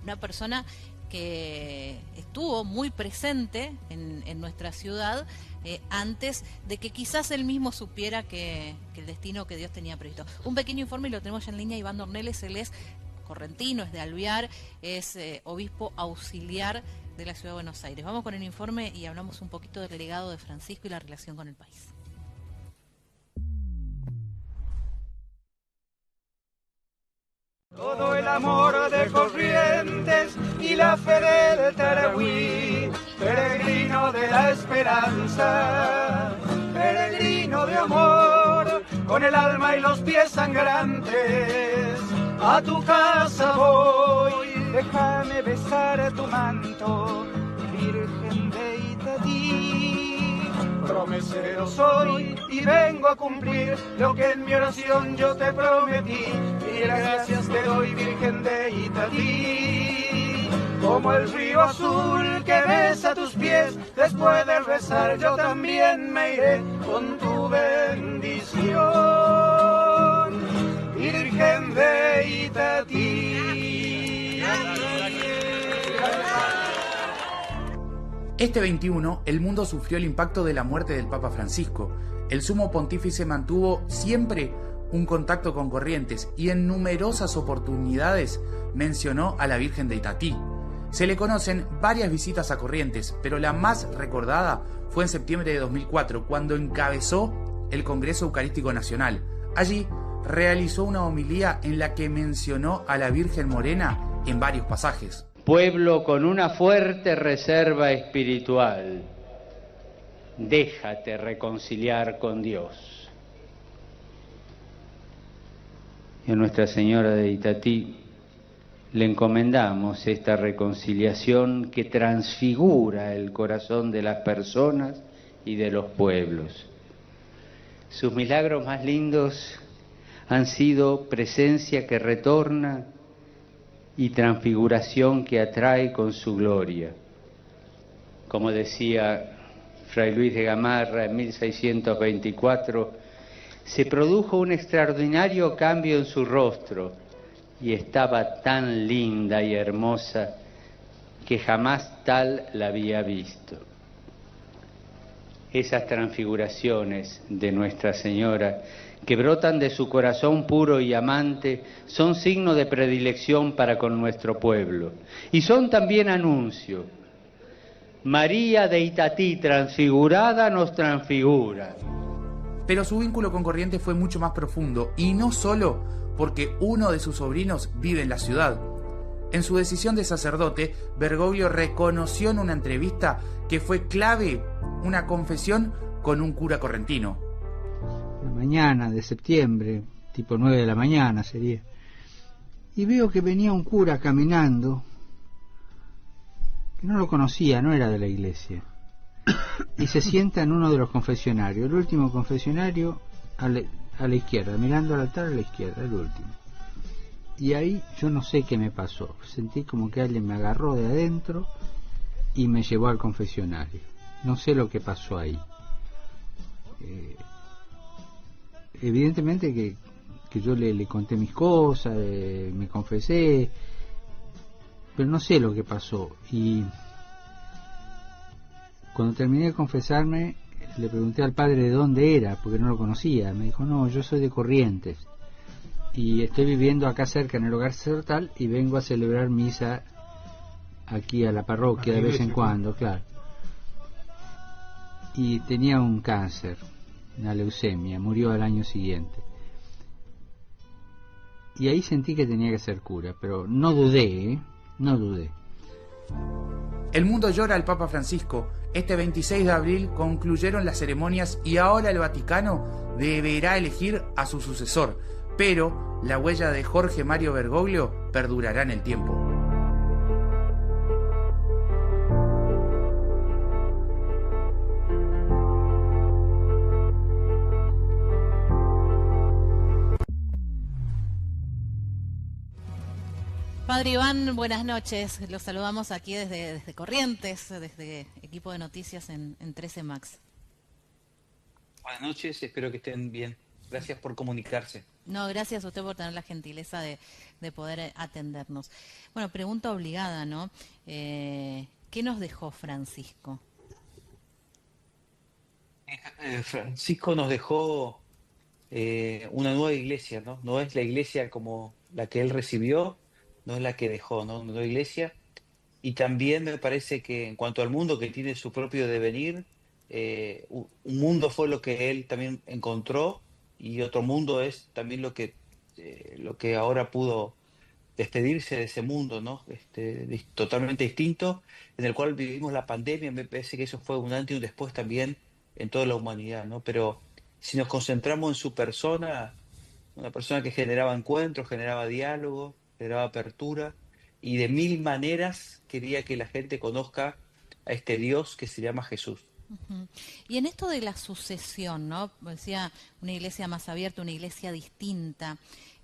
una persona que estuvo muy presente en nuestra ciudad antes de que quizás él mismo supiera que el destino que Dios tenía previsto. Un pequeño informe y lo tenemos ya en línea. Iván Dorneles, él es correntino, es de Alvear, es obispo auxiliar de la Ciudad de Buenos Aires. Vamos con el informe y hablamos un poquito del legado de Francisco y la relación con el país. Todo el amor de Corrientes y la fe del Tarahui, peregrino de la esperanza, peregrino de amor, con el alma y los pies sangrantes, a tu casa voy, déjame besar tu manto, Virgen de Itatí. Promesero soy y vengo a cumplir lo que en mi oración yo te prometí. Y gracias te doy, Virgen de Itatí. Como el río azul que besa tus pies, después de rezar yo también me iré con tu bendición. Virgen de Itatí. Este 21, el mundo sufrió el impacto de la muerte del Papa Francisco. El sumo pontífice mantuvo siempre un contacto con Corrientes y en numerosas oportunidades mencionó a la Virgen de Itatí. Se le conocen varias visitas a Corrientes, pero la más recordada fue en septiembre de 2004, cuando encabezó el Congreso Eucarístico Nacional. Allí realizó una homilía en la que mencionó a la Virgen Morena en varios pasajes. Pueblo con una fuerte reserva espiritual, déjate reconciliar con Dios. Y a Nuestra Señora de Itatí le encomendamos esta reconciliación que transfigura el corazón de las personas y de los pueblos. Sus milagros más lindos han sido presencia que retorna y transfiguración que atrae con su gloria. Como decía Fray Luis de Gamarra en 1624, se produjo un extraordinario cambio en su rostro y estaba tan linda y hermosa que jamás tal la había visto. Esas transfiguraciones de Nuestra Señora que brotan de su corazón puro y amante, son signo de predilección para con nuestro pueblo. Y son también anuncio. María de Itatí, transfigurada, nos transfigura. Pero su vínculo con Corrientes fue mucho más profundo, y no solo porque uno de sus sobrinos vive en la ciudad. En su decisión de sacerdote, Bergoglio reconoció en una entrevista que fue clave una confesión con un cura correntino. La mañana de septiembre, tipo 9 de la mañana sería, y veo que venía un cura caminando, que no lo conocía, no era de la iglesia, y se sienta en uno de los confesionarios, el último confesionario a la izquierda, mirando al altar a la izquierda, el último. Y ahí yo no sé qué me pasó, sentí como que alguien me agarró de adentro y me llevó al confesionario. No sé lo que pasó ahí. Evidentemente que yo le conté mis cosas, me confesé, pero no sé lo que pasó. Y cuando terminé de confesarme, le pregunté al padre de dónde era, porque no lo conocía. Me dijo, no, yo soy de Corrientes y estoy viviendo acá cerca en el hogar sacerdotal y vengo a celebrar misa aquí a la parroquia de vez en cuando, claro. Y tenía un cáncer, una leucemia, murió al año siguiente. Y ahí sentí que tenía que ser cura, pero no dudé, no dudé. El mundo llora al Papa Francisco. Este 26 de abril concluyeron las ceremonias y ahora el Vaticano deberá elegir a su sucesor, pero la huella de Jorge Mario Bergoglio perdurará en el tiempo. Padre Iván, buenas noches. Los saludamos aquí desde Corrientes, desde equipo de noticias en 13 Max. Buenas noches, espero que estén bien. Gracias por comunicarse. No, gracias a usted por tener la gentileza de poder atendernos. Bueno, pregunta obligada, ¿no? ¿Qué nos dejó Francisco? Francisco nos dejó una nueva iglesia, ¿no? No es la iglesia como la que él recibió, no es la que dejó, ¿no? Una nueva iglesia. Y también me parece que en cuanto al mundo que tiene su propio devenir, un mundo fue lo que él también encontró y otro mundo es también lo que ahora pudo despedirse de ese mundo, ¿no? Totalmente distinto, en el cual vivimos la pandemia. Me parece que eso fue un antes y un después también en toda la humanidad, ¿no? Pero si nos concentramos en su persona, una persona que generaba encuentros, generaba diálogo, generaba apertura y de mil maneras quería que la gente conozca a este Dios que se llama Jesús. Ujú. Y en esto de la sucesión, ¿no? Decía una iglesia más abierta, una iglesia distinta.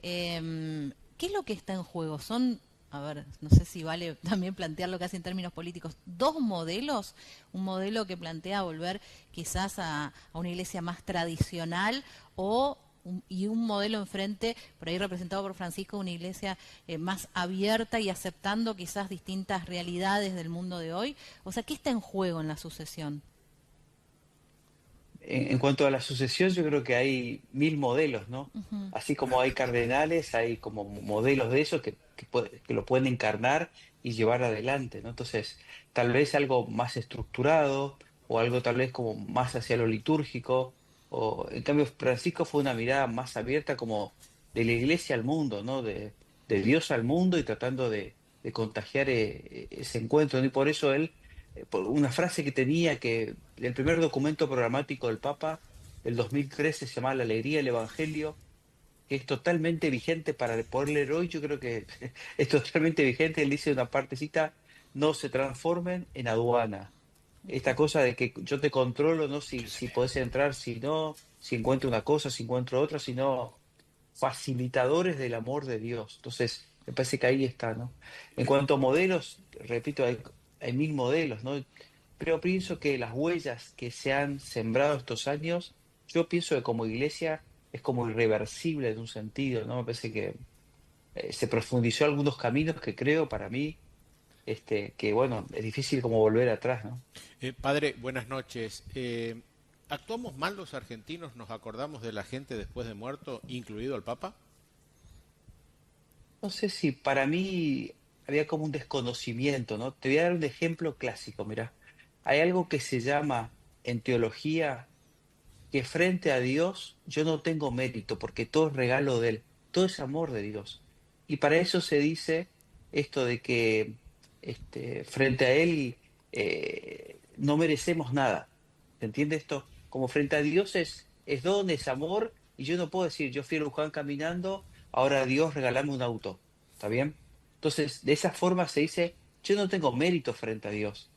¿Qué es lo que está en juego? Son, a ver, no sé si vale también plantearlo casi en términos políticos, dos modelos, un modelo que plantea volver quizás a una iglesia más tradicional y un modelo enfrente, por ahí representado por Francisco, una iglesia más abierta y aceptando quizás distintas realidades del mundo de hoy. O sea, ¿qué está en juego en la sucesión? En cuanto a la sucesión, yo creo que hay mil modelos, ¿no? Ujú. Así como hay cardenales, hay como modelos de eso que lo pueden encarnar y llevar adelante, ¿no? Entonces, tal vez algo más estructurado o algo tal vez como más hacia lo litúrgico, o en cambio Francisco fue una mirada más abierta como de la iglesia al mundo, ¿no? De Dios al mundo y tratando de contagiar ese encuentro, ¿no? Y por eso él por una frase que tenía que el primer documento programático del Papa del 2013 se llama La Alegría del Evangelio, que es totalmente vigente para poder leer hoy. Yo creo que es totalmente vigente. Él dice una partecita: no se transformen en aduana. Esta cosa de que yo te controlo, no si podés entrar, si no, si encuentro una cosa, si encuentro otra, sino facilitadores del amor de Dios. Entonces, me parece que ahí está, ¿no? En cuanto a modelos, repito, hay mil modelos, ¿no? Pero pienso que las huellas que se han sembrado estos años, yo pienso que como iglesia es como irreversible en un sentido, ¿no? Me parece que se profundizó algunos caminos que creo para mí, que bueno, es difícil como volver atrás, ¿no? Padre, buenas noches. ¿Actuamos mal los argentinos? ¿Nos acordamos de la gente después de muerto, incluido el Papa? No sé si para mí había como un desconocimiento, ¿no? Te voy a dar un ejemplo clásico, mira. Hay algo que se llama en teología que frente a Dios yo no tengo mérito porque todo es regalo de Él, todo es amor de Dios. Y para eso se dice esto de que frente a Él no merecemos nada. ¿Se entiende esto? Como frente a Dios es don, es amor, y yo no puedo decir, yo fui a Luján caminando, ahora Dios regálame un auto. ¿Está bien? Entonces, de esa forma se dice, yo no tengo mérito frente a Dios.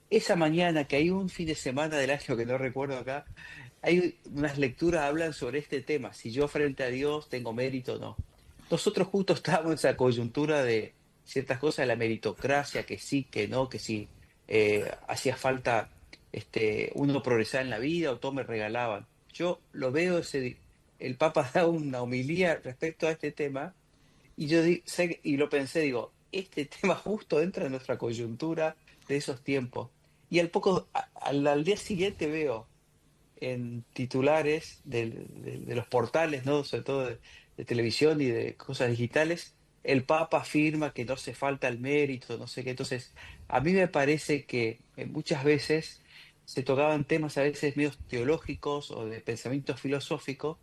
Esa mañana, que hay un fin de semana del año que no recuerdo acá, hay unas lecturas hablan sobre este tema, si yo frente a Dios tengo mérito o no. Nosotros justo estábamos en esa coyuntura de ciertas cosas de la meritocracia, que sí, que no, que sí hacía falta uno progresar en la vida o todo me regalaban. Yo lo veo, el Papa da una homilía respecto a este tema y y lo pensé, digo, este tema justo entra en nuestra coyuntura de esos tiempos. Y al día siguiente veo en titulares de los portales, ¿no? Sobre todo de televisión y de cosas digitales, el Papa afirma que no hace falta el mérito, no sé qué. Entonces, a mí me parece que muchas veces se tocaban temas a veces medios teológicos o de pensamiento filosófico,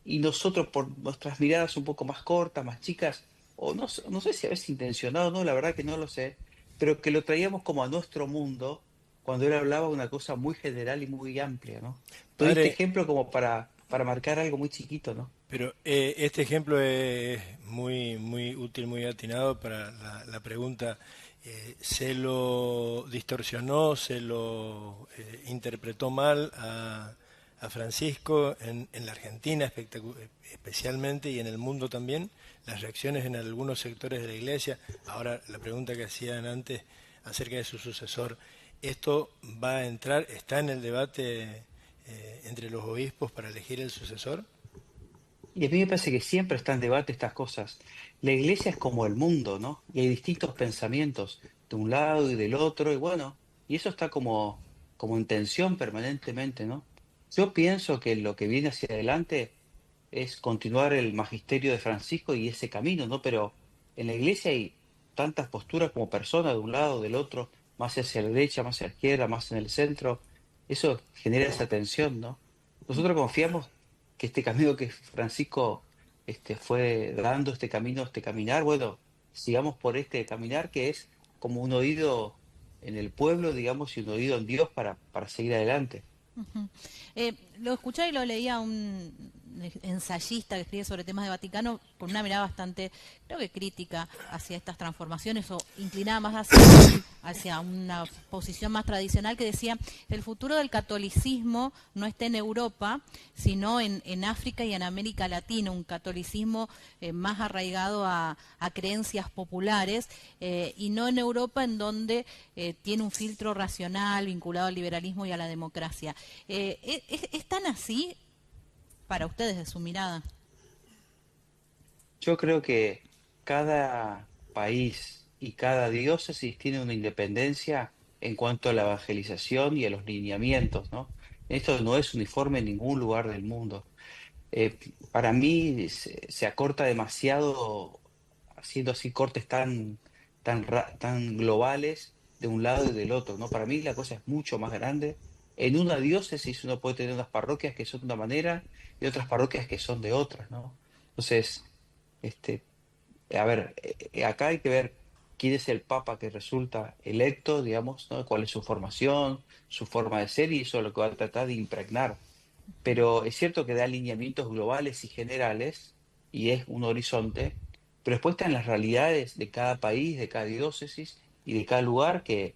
y nosotros por nuestras miradas un poco más cortas, más chicas, o no sé si a veces intencionado o no, la verdad que no lo sé, pero que lo traíamos como a nuestro mundo cuando él hablaba de una cosa muy general y muy amplia, ¿no? Doy este Padre, ejemplo como para marcar algo muy chiquito, ¿no? pero este ejemplo es muy útil, muy atinado para la pregunta. ¿Se lo distorsionó, se lo interpretó mal a Francisco en la Argentina especialmente y en el mundo también? Las reacciones en algunos sectores de la Iglesia. Ahora, la pregunta que hacían antes acerca de su sucesor, ¿esto va a entrar, está en el debate entre los obispos para elegir el sucesor? Y a mí me parece que siempre está en debate estas cosas. La iglesia es como el mundo, ¿no? Y hay distintos pensamientos de un lado y del otro, y bueno, y eso está como en tensión permanentemente, ¿no? Yo pienso que lo que viene hacia adelante es continuar el magisterio de Francisco y ese camino, ¿no? Pero en la iglesia hay tantas posturas como personas de un lado, del otro, más hacia la derecha, más hacia la izquierda, más en el centro. Eso genera esa tensión, ¿no? Nosotros confiamos que este camino que Francisco fue dando, este camino, este caminar, bueno, sigamos por este caminar que es como un oído en el pueblo, digamos, y un oído en Dios para seguir adelante. Ujú. Lo escuché y lo leía un ensayista que escribe sobre temas de Vaticano con una mirada bastante, creo que crítica hacia estas transformaciones o inclinada más hacia una posición más tradicional que decía el futuro del catolicismo no está en Europa, sino en África y en América Latina, un catolicismo más arraigado a creencias populares y no en Europa en donde tiene un filtro racional vinculado al liberalismo y a la democracia. ¿Es tan así para ustedes de su mirada? Yo creo que cada país y cada diócesis tiene una independencia en cuanto a la evangelización y a los lineamientos, ¿no? Esto no es uniforme en ningún lugar del mundo. Para mí se acorta demasiado haciendo así cortes tan globales de un lado y del otro, ¿no? Para mí la cosa es mucho más grande. En una diócesis uno puede tener unas parroquias que son de una manera y otras parroquias que son de otras, ¿no? Entonces, este, a ver, acá hay que ver quién es el papa que resulta electo, digamos, ¿no? Cuál es su formación, su forma de ser y eso es lo que va a tratar de impregnar. Pero es cierto que da alineamientos globales y generales y es un horizonte, pero después están las realidades de cada país, de cada diócesis y de cada lugar que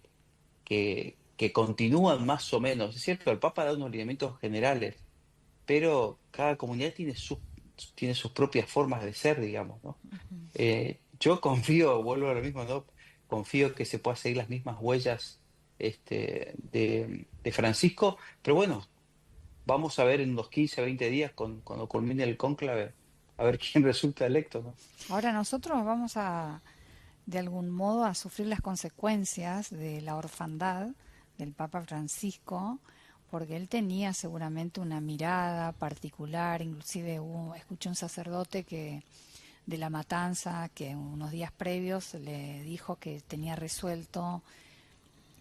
continúan más o menos. Es cierto, el Papa da unos lineamientos generales, pero cada comunidad tiene sus propias formas de ser, digamos, ¿no? Yo confío, vuelvo a lo mismo, ¿no? Confío que se pueda seguir las mismas huellas de Francisco, pero bueno, vamos a ver en unos 15, 20 días, cuando culmine el cónclave, a ver quién resulta electo, ¿no? Ahora nosotros vamos a, de algún modo, a sufrir las consecuencias de la orfandad del Papa Francisco, porque él tenía seguramente una mirada particular, inclusive escuché un sacerdote que de la matanza que unos días previos le dijo que tenía resuelto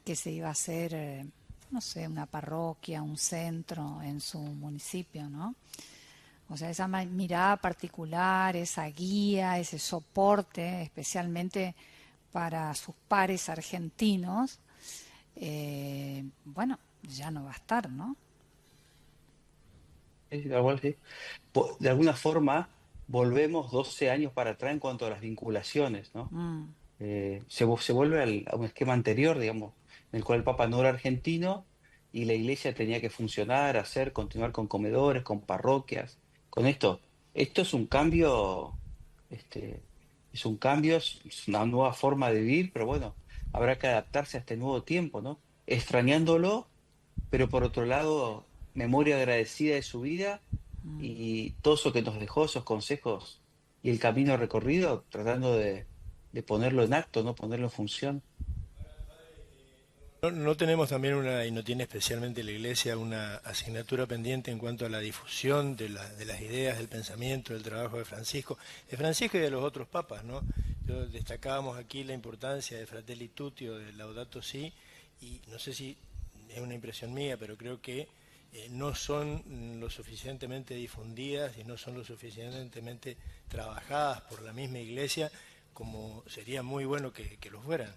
que se iba a hacer, no sé, una parroquia, un centro en su municipio, ¿no? O sea, esa mirada particular, esa guía, ese soporte, especialmente para sus pares argentinos, bueno, ya no va a estar, ¿no? Sí, tal cual, sí. De alguna forma, volvemos 12 años para atrás en cuanto a las vinculaciones, ¿no? Mm, Se vuelve a un esquema anterior, digamos, en el cual el Papa no era argentino y la iglesia tenía que funcionar, continuar con comedores, con parroquias, con esto. Esto es un cambio, este, es una nueva forma de vivir, pero bueno, habrá que adaptarse a este nuevo tiempo, ¿no? Extrañándolo, pero por otro lado, memoria agradecida de su vida mm. y todo eso que nos dejó, esos consejos y el camino recorrido, tratando de ponerlo en acto, no ponerlo en función. No tenemos también y no tiene especialmente la Iglesia, una asignatura pendiente en cuanto a la difusión de las ideas, del pensamiento, del trabajo de Francisco y de los otros papas, ¿no? Destacábamos aquí la importancia de Fratelli Tutti o de Laudato Si, y no sé si es una impresión mía, pero creo que no son lo suficientemente difundidas y no son lo suficientemente trabajadas por la misma Iglesia como sería muy bueno que lo fueran.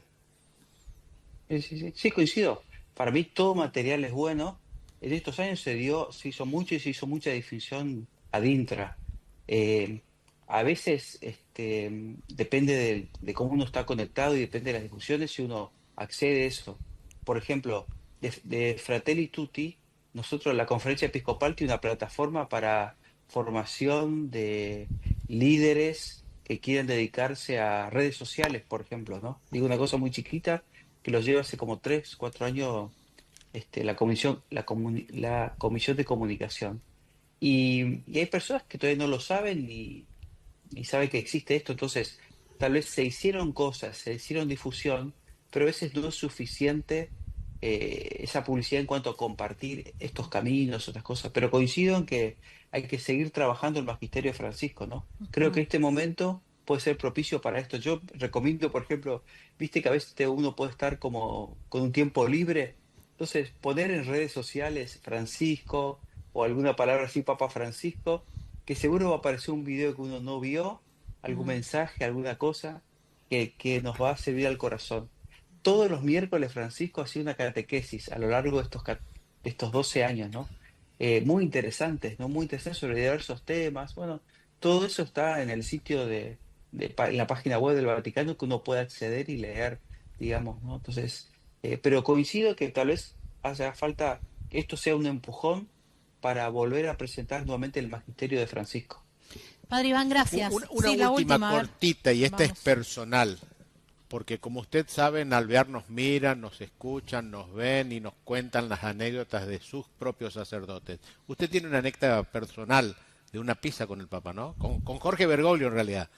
Sí, sí, sí, sí, coincido. Para mí todo material es bueno. En estos años se hizo mucho y se hizo mucha difusión ad intra. Eh, a veces depende de cómo uno está conectado y depende de las discusiones si uno accede a eso. Por ejemplo, de Fratelli Tutti, nosotros la Conferencia Episcopal tiene una plataforma para formación de líderes que quieren dedicarse a redes sociales, por ejemplo, ¿no? Digo una cosa muy chiquita que lo lleva hace como 3, 4 años la comisión de comunicación. Y hay personas que todavía no lo saben y saben que existe esto, entonces tal vez se hicieron cosas, se hicieron difusión, pero a veces no es suficiente esa publicidad en cuanto a compartir estos caminos, otras cosas. Pero coincido en que hay que seguir trabajando el magisterio de Francisco, ¿no? Creo que Ujú. este momento puede ser propicio para esto. Yo recomiendo, por ejemplo, viste que a veces uno puede estar como con un tiempo libre, entonces poner en redes sociales Francisco o alguna palabra así, Papa Francisco, que seguro va a aparecer un video que uno no vio, algún Ujú. mensaje, alguna cosa que nos va a servir al corazón. Todos los miércoles Francisco hacía una catequesis a lo largo de estos 12 años, ¿no? Muy interesantes, ¿no? Muy interesantes sobre diversos temas. Bueno, todo eso está en el sitio en la página web del Vaticano que uno puede acceder y leer, digamos, ¿no? Entonces, pero coincido que tal vez haga falta que esto sea un empujón para volver a presentar nuevamente el magisterio de Francisco. Padre Iván, gracias. Una Sí, la última última, a ver. cortita, y esta es Vamos. personal, porque como usted sabe, en Alvear nos miran, nos escuchan, nos ven y nos cuentan las anécdotas de sus propios sacerdotes. Usted tiene una anécdota personal de una pizza con el Papa, ¿no? Con Jorge Bergoglio, en realidad.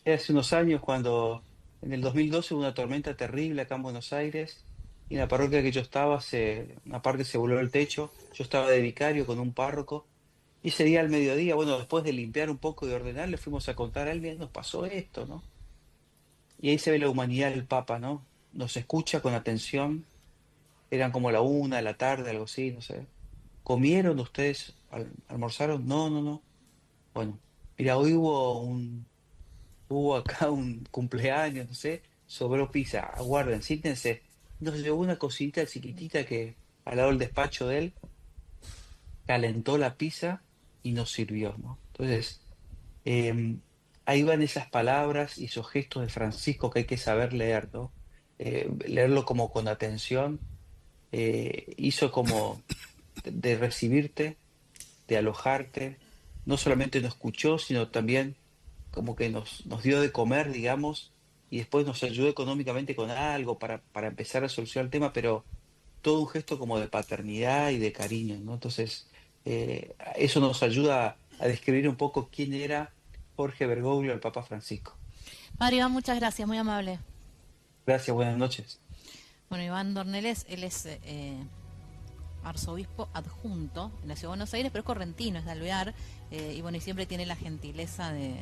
Hace unos años, cuando en el 2012 hubo una tormenta terrible acá en Buenos Aires, y en la parroquia que yo estaba, una parte se voló el techo, yo estaba de vicario con un párroco, y ese día al mediodía, bueno, después de limpiar un poco y ordenar, le fuimos a contar a él, "Mira, nos pasó esto, ¿no?". Y ahí se ve la humanidad del Papa, ¿no? Nos escucha con atención, eran como la 1 de la tarde, algo así, no sé. ¿Comieron ustedes? ¿Almorzaron? No, no, no. Bueno, mira, hoy hubo acá un cumpleaños, no sé, sobró pizza, aguarden, siéntense. Nos llevó una cosita chiquitita que al lado del despacho de él calentó la pizza y nos sirvió, ¿no? Entonces, eh, ahí van esas palabras y esos gestos de Francisco que hay que saber leer, ¿no? Leerlo como con atención, hizo como de recibirte, de alojarte, no solamente nos escuchó, sino también como que nos dio de comer, digamos, y después nos ayudó económicamente con algo para empezar a solucionar el tema, pero todo un gesto como de paternidad y de cariño, ¿no? Entonces, eso nos ayuda a describir un poco quién era Jorge Bergoglio, el Papa Francisco. Padre Iván, muchas gracias, muy amable. Gracias, buenas noches. Bueno, Iván Dorneles, él es arzobispo adjunto en la Ciudad de Buenos Aires, pero es correntino, es de Alvear, y bueno, y siempre tiene la gentileza